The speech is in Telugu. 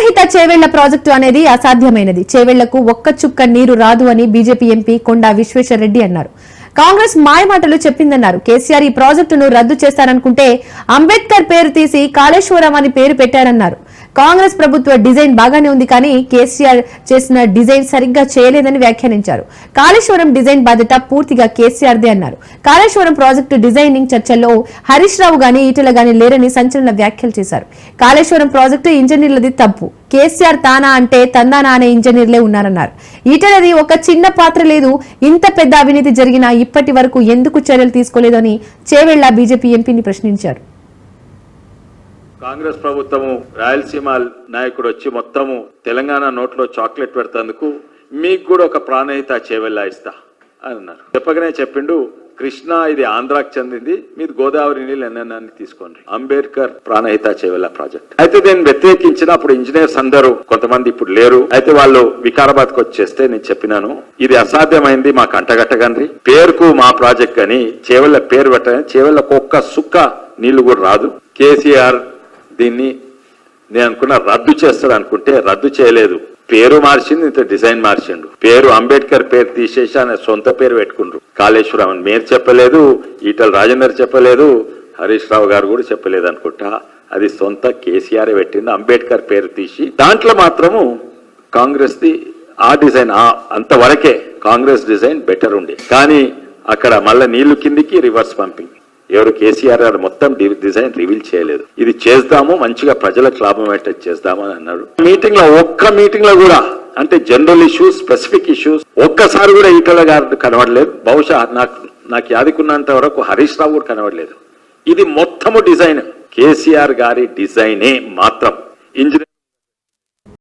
ప్రాణహిత చేవెళ్ల ప్రాజెక్టు అనేది అసాధ్యమైనది. చేవెళ్లకు ఒక్క చుక్క నీరు రాదు అని బీజేపీ ఎంపీ కొండా విశ్వేశ్వరరెడ్డి అన్నారు. కాంగ్రెస్ మాయమాటలు చెప్పిందన్నారు. కేసీఆర్ ఈ ప్రాజెక్టును రద్దు చేస్తారనుకుంటే అంబేద్కర్ పేరు తీసి కాళేశ్వరం అని పేరు పెట్టారన్నారు. కాంగ్రెస్ ప్రభుత్వ డిజైన్ బాగానే ఉంది, కానీ కేసీఆర్ చేసిన డిజైన్ సరిగ్గా చేయలేదని వ్యాఖ్యానించారు. కాళేశ్వరం డిజైన్ బాధ్యత పూర్తిగా కేసీఆర్దే అన్నారు. కాళేశ్వరం ప్రాజెక్టు డిజైనింగ్ చర్చల్లో హరీష్ రావు గాని ఈటెల గాని లేరని సంచలన వ్యాఖ్యలు చేశారు. కాళేశ్వరం ప్రాజెక్టు ఇంజనీర్లది తప్పు, కేసీఆర్ తానా అంటే తందానా అనే ఇంజనీర్లే ఉన్నారన్నారు. ఈటెలది ఒక చిన్న పాత్ర లేదు, ఇంత పెద్ద అవినీతి జరిగినా ఇప్పటి వరకు ఎందుకు చర్యలు తీసుకోలేదని చేవెళ్ల బీజేపీ ఎంపీని ప్రశ్నించారు. కాంగ్రెస్ ప్రభుత్వము రాయలసీమ నాయకుడు వచ్చి మొత్తము తెలంగాణ నోట్లో చాక్లెట్ పెడతందుకు మీకు కూడా ఒక ప్రాణహిత చేవెళ్ళ ఇస్తా అని అన్నారు. చెప్పగానే చెప్పిండు, కృష్ణా ఇది ఆంధ్రాకి చెందింది, మీరు గోదావరి నీళ్ళు ఎన్నెన్నాన్ని తీసుకోండి, అంబేద్కర్ ప్రాణహిత చేవెళ్ళ ప్రాజెక్ట్. అయితే నేను వ్యతిరేకించిన అప్పుడు ఇంజనీర్స్ అందరూ కొంతమంది ఇప్పుడు లేరు. అయితే వాళ్ళు వికారాబాద్కి వచ్చేస్తే నేను చెప్పినాను, ఇది అసాధ్యమైంది, మాకు అంటగట్టగండి, పేరుకు మా ప్రాజెక్ట్ అని చేవెళ్ళ పేరు పెట్టని, చేవెళ్ళకు ఒక్క సుక్క నీళ్లు కూడా రాదు. కేసీఆర్ దీన్ని నేను అనుకున్నా రద్దు చేస్తాడు అనుకుంటే రద్దు చేయలేదు, పేరు మార్చింది, ఇంత డిజైన్ మార్చిండు. పేరు అంబేద్కర్ పేరు తీసేసి ఆయన సొంత పేరు పెట్టుకుండ్రు. కాళేశ్వరం అని మీరు చెప్పలేదు, ఈటల రాజేందర్ చెప్పలేదు, హరీష్ రావు గారు కూడా చెప్పలేదు అనుకుంటా. అది సొంత కేసీఆర్ పెట్టింది, అంబేద్కర్ పేరు తీసి. దాంట్లో మాత్రము కాంగ్రెస్ ది ఆ డిజైన్ అంతవరకే కాంగ్రెస్ డిజైన్ బెటర్ ఉండే, కానీ అక్కడ మళ్ళీ నీళ్లు కిందికి రివర్స్ పంపింగ్. ఎవరు కేసీఆర్ గారు మొత్తం డిజైన్ రివీల్ చేయలేదు. ఇది చేద్దాము, మంచిగా ప్రజలకు లాభం అయ్యేటట్టు చేద్దామని అన్నాడు. మీటింగ్ లో ఒక్క మీటింగ్ లో కూడా అంటే జనరల్ ఇష్యూస్, స్పెసిఫిక్ ఇష్యూస్ ఒక్కసారి కూడా ఈటల గారు కనబడలేదు. బహుశా నాకు యాదికున్నంత వరకు హరీష్ రావు కూడా కనబడలేదు. ఇది మొత్తము డిజైన్ కేసీఆర్ గారి డిజైనే మాత్రం. ఇంజనీర్